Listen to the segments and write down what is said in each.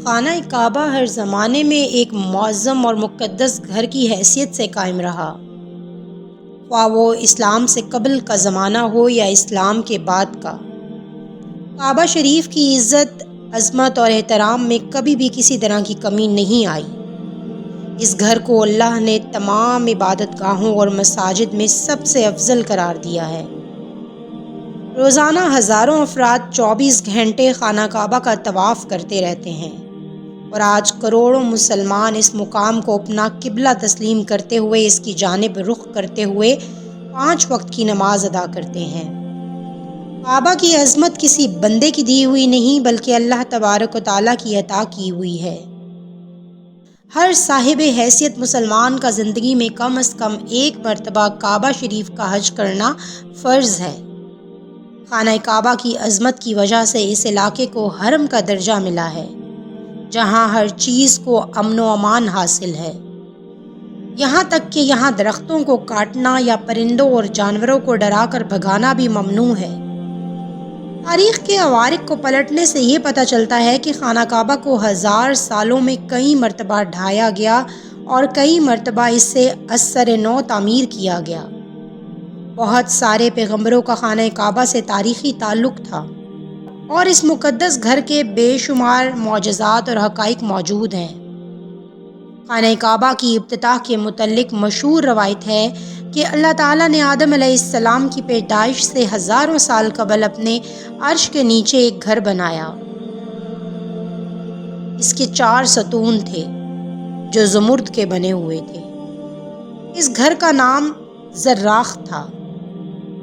خانہ کعبہ ہر زمانے میں ایک معظم اور مقدس گھر کی حیثیت سے قائم رہا، خواہ وہ اسلام سے قبل کا زمانہ ہو یا اسلام کے بعد کا۔ کعبہ شریف کی عزت، عظمت اور احترام میں کبھی بھی کسی طرح کی کمی نہیں آئی۔ اس گھر کو اللہ نے تمام عبادت گاہوں اور مساجد میں سب سے افضل قرار دیا ہے۔ روزانہ ہزاروں افراد 24 گھنٹے خانہ کعبہ کا طواف کرتے رہتے ہیں، اور آج کروڑوں مسلمان اس مقام کو اپنا قبلہ تسلیم کرتے ہوئے اس کی جانب رخ کرتے ہوئے 5 وقت کی نماز ادا کرتے ہیں۔ کعبہ کی عظمت کسی بندے کی دی ہوئی نہیں بلکہ اللہ تبارک و تعالیٰ کی عطا کی ہوئی ہے۔ ہر صاحب حیثیت مسلمان کا زندگی میں کم از کم ایک مرتبہ کعبہ شریف کا حج کرنا فرض ہے۔ خانہ کعبہ کی عظمت کی وجہ سے اس علاقے کو حرم کا درجہ ملا ہے، جہاں ہر چیز کو امن و امان حاصل ہے، یہاں تک کہ یہاں درختوں کو کاٹنا یا پرندوں اور جانوروں کو ڈرا کر بھگانا بھی ممنوع ہے۔ تاریخ کے عوارق کو پلٹنے سے یہ پتہ چلتا ہے کہ خانہ کعبہ کو 1000 سالوں میں کئی مرتبہ ڈھایا گیا اور کئی مرتبہ اس سے ازسر نو تعمیر کیا گیا۔ بہت سارے پیغمبروں کا خانہ کعبہ سے تاریخی تعلق تھا، اور اس مقدس گھر کے بے شمار معجزات اور حقائق موجود ہیں۔ خانہ کعبہ کی افتتاح کے متعلق مشہور روایت ہے کہ اللہ تعالیٰ نے آدم علیہ السلام کی پیدائش سے ہزاروں سال قبل اپنے عرش کے نیچے ایک گھر بنایا۔ اس کے 4 ستون تھے جو زمرد کے بنے ہوئے تھے۔ اس گھر کا نام زراخ تھا۔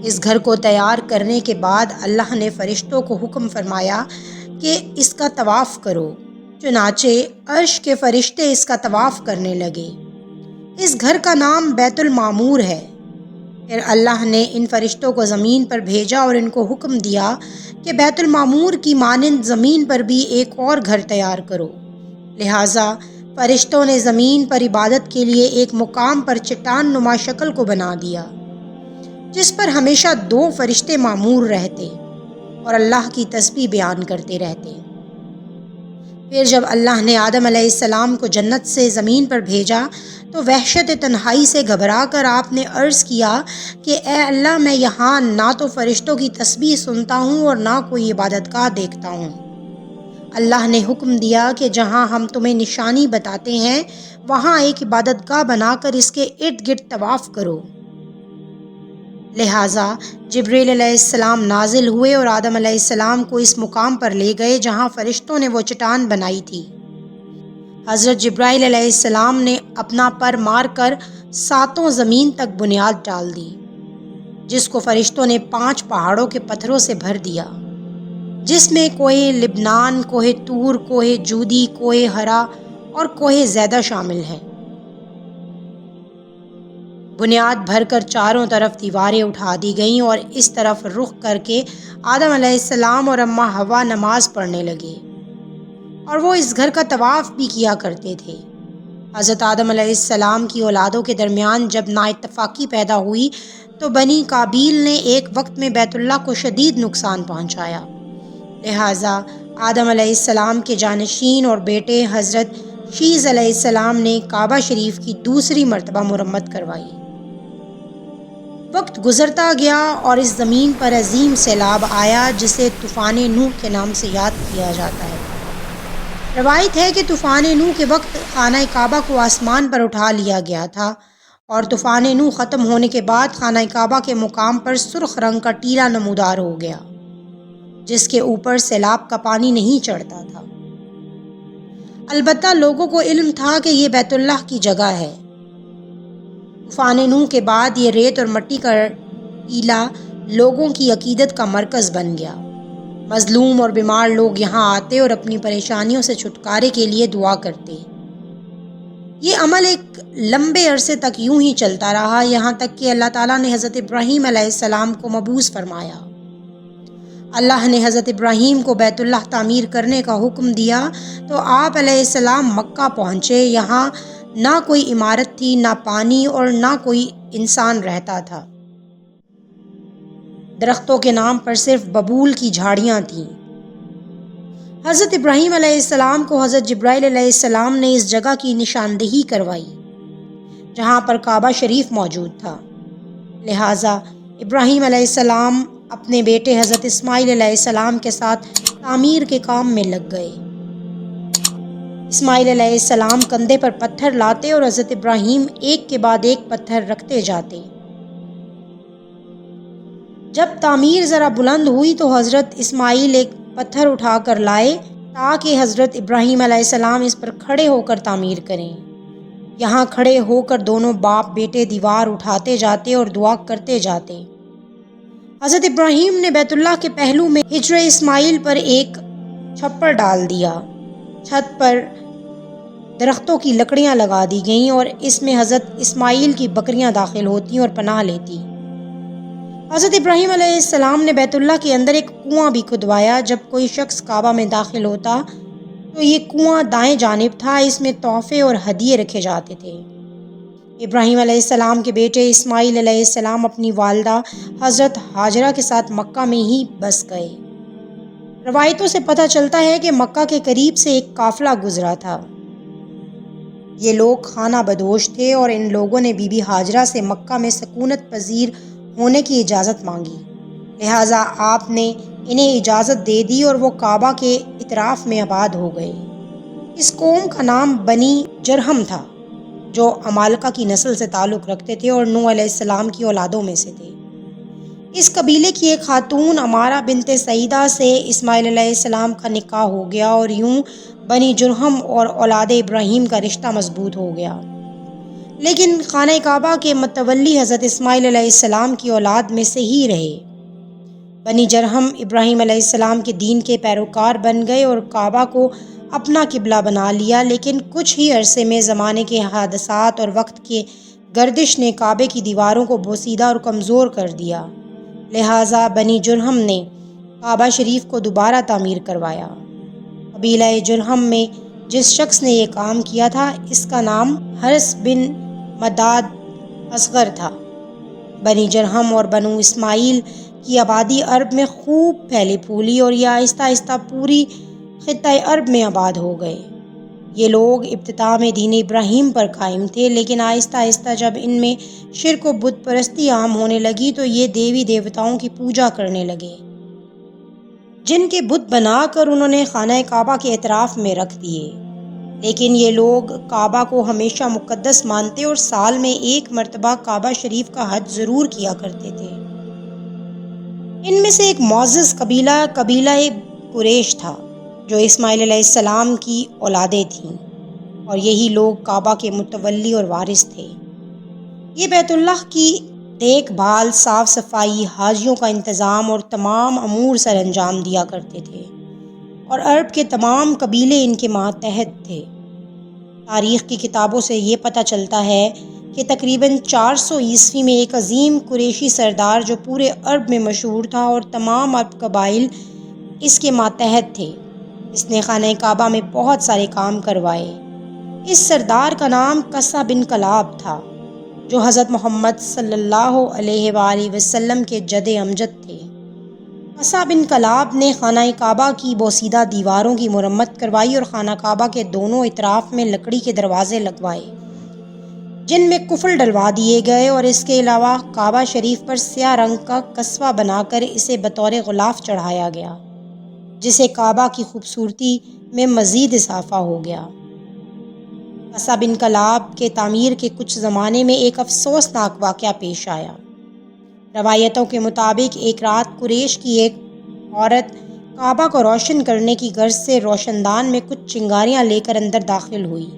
اس گھر کو تیار کرنے کے بعد اللہ نے فرشتوں کو حکم فرمایا کہ اس کا طواف کرو، چنانچہ عرش کے فرشتے اس کا طواف کرنے لگے۔ اس گھر کا نام بیت المعمور ہے۔ پھر اللہ نے ان فرشتوں کو زمین پر بھیجا اور ان کو حکم دیا کہ بیت المعمور کی مانند زمین پر بھی ایک اور گھر تیار کرو۔ لہٰذا فرشتوں نے زمین پر عبادت کے لیے ایک مقام پر چٹان نما شکل کو بنا دیا، جس پر ہمیشہ 2 فرشتے معمور رہتے اور اللہ کی تسبیح بیان کرتے رہتے۔ پھر جب اللہ نے آدم علیہ السلام کو جنت سے زمین پر بھیجا تو وحشت تنہائی سے گھبرا کر آپ نے عرض کیا کہ اے اللہ، میں یہاں نہ تو فرشتوں کی تسبیح سنتا ہوں اور نہ کوئی عبادت گاہ دیکھتا ہوں۔ اللہ نے حکم دیا کہ جہاں ہم تمہیں نشانی بتاتے ہیں وہاں ایک عبادت گاہ بنا کر اس کے ارد گرد طواف کرو۔ لہٰذا جبریل علیہ السلام نازل ہوئے اور آدم علیہ السلام کو اس مقام پر لے گئے جہاں فرشتوں نے وہ چٹان بنائی تھی۔ حضرت جبرائیل علیہ السلام نے اپنا پر مار کر 7 زمین تک بنیاد ڈال دی، جس کو فرشتوں نے 5 پہاڑوں کے پتھروں سے بھر دیا، جس میں کوہ لبنان، کوہ طور، کوہ جودی، کوہ ہرا اور کوہ زیدہ شامل ہیں۔ بنیاد بھر کر چاروں طرف دیواریں اٹھا دی گئیں اور اس طرف رخ کر کے آدم علیہ السلام اور اماں حوا نماز پڑھنے لگے، اور وہ اس گھر کا طواف بھی کیا کرتے تھے۔ حضرت آدم علیہ السلام کی اولادوں کے درمیان جب نااتفاقی پیدا ہوئی تو بنی قابیل نے ایک وقت میں بیت اللہ کو شدید نقصان پہنچایا۔ لہٰذا آدم علیہ السلام کے جانشین اور بیٹے حضرت شیث علیہ السلام نے کعبہ شریف کی دوسری مرتبہ مرمت کروائی۔ وقت گزرتا گیا اور اس زمین پر عظیم سیلاب آیا جسے طوفان نوح کے نام سے یاد کیا جاتا ہے۔ روایت ہے کہ طوفان نوح کے وقت خانہ کعبہ کو آسمان پر اٹھا لیا گیا تھا، اور طوفان نوح ختم ہونے کے بعد خانہ کعبہ کے مقام پر سرخ رنگ کا ٹیلہ نمودار ہو گیا، جس کے اوپر سیلاب کا پانی نہیں چڑھتا تھا۔ البتہ لوگوں کو علم تھا کہ یہ بیت اللہ کی جگہ ہے۔ طوفان نوح کے بعد یہ ریت اور مٹی کا ٹیلہ لوگوں کی عقیدت کا مرکز بن گیا۔ مظلوم اور بیمار لوگ یہاں آتے اور اپنی پریشانیوں سے چھٹکارے کے لیے دعا کرتے۔ یہ عمل ایک لمبے عرصے تک یوں ہی چلتا رہا، یہاں تک کہ اللہ تعالیٰ نے حضرت ابراہیم علیہ السلام کو مبعوث فرمایا۔ اللہ نے حضرت ابراہیم کو بیت اللہ تعمیر کرنے کا حکم دیا تو آپ علیہ السلام مکہ پہنچے۔ یہاں نہ کوئی عمارت تھی، نہ پانی، اور نہ کوئی انسان رہتا تھا۔ درختوں کے نام پر صرف ببول کی جھاڑیاں تھیں۔ حضرت ابراہیم علیہ السلام کو حضرت جبرائیل علیہ السلام نے اس جگہ کی نشاندہی کروائی جہاں پر کعبہ شریف موجود تھا، لہٰذا ابراہیم علیہ السلام اپنے بیٹے حضرت اسماعیل علیہ السلام کے ساتھ تعمیر کے کام میں لگ گئے۔ اسماعیل علیہ السلام کندھے پر پتھر لاتے اور حضرت ابراہیم ایک کے بعد ایک پتھر رکھتے جاتے۔ جب تعمیر ذرا بلند ہوئی تو حضرت اسماعیل ایک پتھر اٹھا کر لائے تاکہ حضرت ابراہیم علیہ السلام اس پر کھڑے ہو کر تعمیر کریں۔ یہاں کھڑے ہو کر دونوں باپ بیٹے دیوار اٹھاتے جاتے اور دعا کرتے جاتے۔ حضرت ابراہیم نے بیت اللہ کے پہلو میں ہجر اسماعیل پر ایک چھپر ڈال دیا۔ چھت پر درختوں کی لکڑیاں لگا دی گئیں اور اس میں حضرت اسماعیل کی بکریاں داخل ہوتی اور پناہ لیتی۔ حضرت ابراہیم علیہ السلام نے بیت اللہ کے اندر ایک کنواں بھی کھدوایا۔ جب کوئی شخص کعبہ میں داخل ہوتا تو یہ کنواں دائیں جانب تھا، اس میں تحفے اور ہدیے رکھے جاتے تھے۔ ابراہیم علیہ السلام کے بیٹے اسماعیل علیہ السلام اپنی والدہ حضرت ہاجرہ کے ساتھ مکہ میں ہی بس گئے۔ روایتوں سے پتہ چلتا ہے کہ مکہ کے قریب سے ایک قافلہ گزرا تھا۔ یہ لوگ خانہ بدوش تھے اور ان لوگوں نے بی بی ہاجرہ سے مکہ میں سکونت پذیر ہونے کی اجازت مانگی، لہٰذا آپ نے انہیں اجازت دے دی اور وہ کعبہ کے اطراف میں آباد ہو گئے۔ اس قوم کا نام بنی جرہم تھا، جو عمالقہ کی نسل سے تعلق رکھتے تھے اور نوح علیہ السلام کی اولادوں میں سے تھے۔ اس قبیلے کی ایک خاتون عمارہ بنت سعیدہ سے اسماعیل علیہ السلام کا نکاح ہو گیا اور یوں بنی جرہم اور اولاد ابراہیم کا رشتہ مضبوط ہو گیا۔ لیکن خانہ کعبہ کے متولی حضرت اسماعیل علیہ السلام کی اولاد میں سے ہی رہے۔ بنی جرہم ابراہیم علیہ السلام کے دین کے پیروکار بن گئے اور کعبہ کو اپنا قبلہ بنا لیا، لیکن کچھ ہی عرصے میں زمانے کے حادثات اور وقت کے گردش نے کعبے کی دیواروں کو بوسیدہ اور کمزور کر دیا، لہٰذا بنی جرہم نے کعبہ شریف کو دوبارہ تعمیر کروایا۔ قبیلہ جرہم میں جس شخص نے یہ کام کیا تھا اس کا نام حرس بن مداد اصغر تھا۔ بنی جرہم اور بنو اسماعیل کی آبادی عرب میں خوب پھیلی پھولی اور یہ آہستہ آہستہ پوری خطہ عرب میں آباد ہو گئے۔ یہ لوگ ابتداء میں دین ابراہیم پر قائم تھے، لیکن آہستہ آہستہ جب ان میں شرک و بت پرستی عام ہونے لگی تو یہ دیوی دیوتاؤں کی پوجا کرنے لگے، جن کے بت بنا کر انہوں نے خانہ کعبہ کے اطراف میں رکھ دیے۔ لیکن یہ لوگ کعبہ کو ہمیشہ مقدس مانتے اور سال میں ایک مرتبہ کعبہ شریف کا حج ضرور کیا کرتے تھے۔ ان میں سے ایک معزز قبیلہ قریش تھا، جو اسماعیل علیہ السلام کی اولادیں تھیں، اور یہی لوگ کعبہ کے متولی اور وارث تھے۔ یہ بیت اللہ کی دیکھ بھال، صاف صفائی، حاجیوں کا انتظام اور تمام امور سر انجام دیا کرتے تھے، اور عرب کے تمام قبیلے ان کے ماتحت تھے۔ تاریخ کی کتابوں سے یہ پتہ چلتا ہے کہ تقریباً 400 عیسوی میں ایک عظیم قریشی سردار جو پورے عرب میں مشہور تھا اور تمام عرب قبائل اس کے ماتحت تھے، اس نے خانہ کعبہ میں بہت سارے کام کروائے۔ اس سردار کا نام قصہ بن کلاب تھا، جو حضرت محمد صلی اللہ علیہ وآلہ وسلم کے جد امجد تھے۔ قصہ بن کلاب نے خانہ کعبہ کی بوسیدہ دیواروں کی مرمت کروائی اور خانہ کعبہ کے دونوں اطراف میں لکڑی کے دروازے لگوائے، جن میں قفل ڈلوا دیے گئے، اور اس کے علاوہ کعبہ شریف پر سیاہ رنگ کا قصوہ بنا کر اسے بطور غلاف چڑھایا گیا، جس سے کعبہ کی خوبصورتی میں مزید اضافہ ہو گیا۔ قصہ بن کلاب کے تعمیر کے کچھ زمانے میں ایک افسوسناک واقعہ پیش آیا۔ روایتوں کے مطابق ایک رات قریش کی ایک عورت کعبہ کو روشن کرنے کی غرض سے روشن دان میں کچھ چنگاریاں لے کر اندر داخل ہوئی۔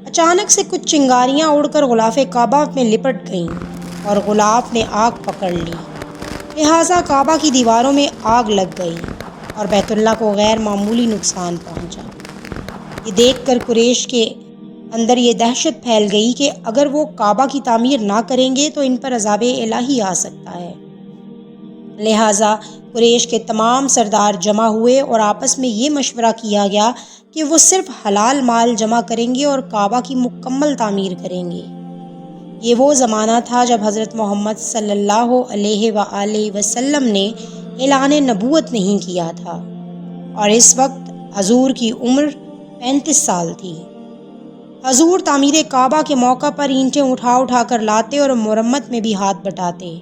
اچانک سے کچھ چنگاریاں اڑ کر غلاف کعبہ میں لپٹ گئیں اور غلاف نے آگ پکڑ لی، لہٰذا کعبہ کی دیواروں میں آگ لگ گئی اور بیت اللہ کو غیر معمولی نقصان پہنچا۔ یہ دیکھ کر قریش کے اندر یہ دہشت پھیل گئی کہ اگر وہ کعبہ کی تعمیر نہ کریں گے تو ان پر عذاب الہی آ سکتا ہے، لہٰذا قریش کے تمام سردار جمع ہوئے اور آپس میں یہ مشورہ کیا گیا کہ وہ صرف حلال مال جمع کریں گے اور کعبہ کی مکمل تعمیر کریں گے۔ یہ وہ زمانہ تھا جب حضرت محمد صلی اللہ علیہ وآلہ وسلم نے اعلان نبوت نہیں کیا تھا۔ اور اس وقت حضور کی عمر 35 سال تھی۔ حضور تعمیر کعبہ کے موقع پر اینٹیں اٹھا اٹھا کر لاتے اور مرمت میں بھی ہاتھ بٹاتے۔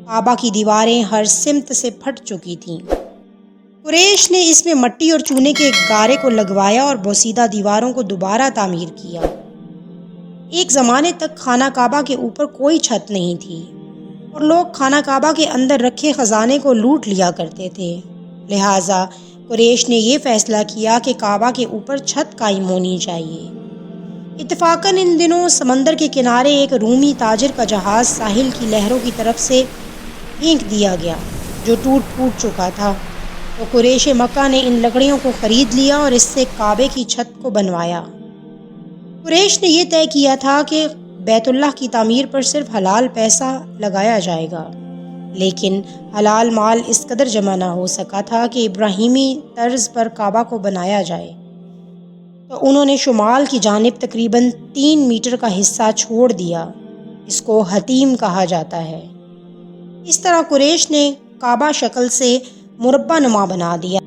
کعبہ کی دیواریں ہر سمت سے پھٹ چکی تھیں۔ قریش نے اس میں مٹی اور چونے کے گارے کو لگوایا اور بوسیدہ دیواروں کو دوبارہ تعمیر کیا۔ ایک زمانے تک خانہ کعبہ کے اوپر کوئی چھت نہیں تھی اور لوگ خانہ کعبہ کے اندر رکھے خزانے کو لوٹ لیا کرتے تھے، لہٰذا قریش نے یہ فیصلہ کیا کہ کعبہ کے اوپر چھت قائم ہونی چاہیے۔ اتفاقاً ان دنوں سمندر کے کنارے ایک رومی تاجر کا جہاز ساحل کی لہروں کی طرف سے پھینک دیا گیا جو ٹوٹ پھوٹ چکا تھا، تو قریش مکہ نے ان لکڑیوں کو خرید لیا اور اس سے کعبے کی چھت کو بنوایا۔ قریش نے یہ طے کیا تھا کہ بیت اللہ کی تعمیر پر صرف حلال پیسہ لگایا جائے گا، لیکن حلال مال اس قدر جمع نہ ہو سکا تھا کہ ابراہیمی طرز پر کعبہ کو بنایا جائے، تو انہوں نے شمال کی جانب تقریباً 3 میٹر کا حصہ چھوڑ دیا۔ اس کو حتیم کہا جاتا ہے۔ اس طرح قریش نے کعبہ شکل سے مربع نما بنا دیا۔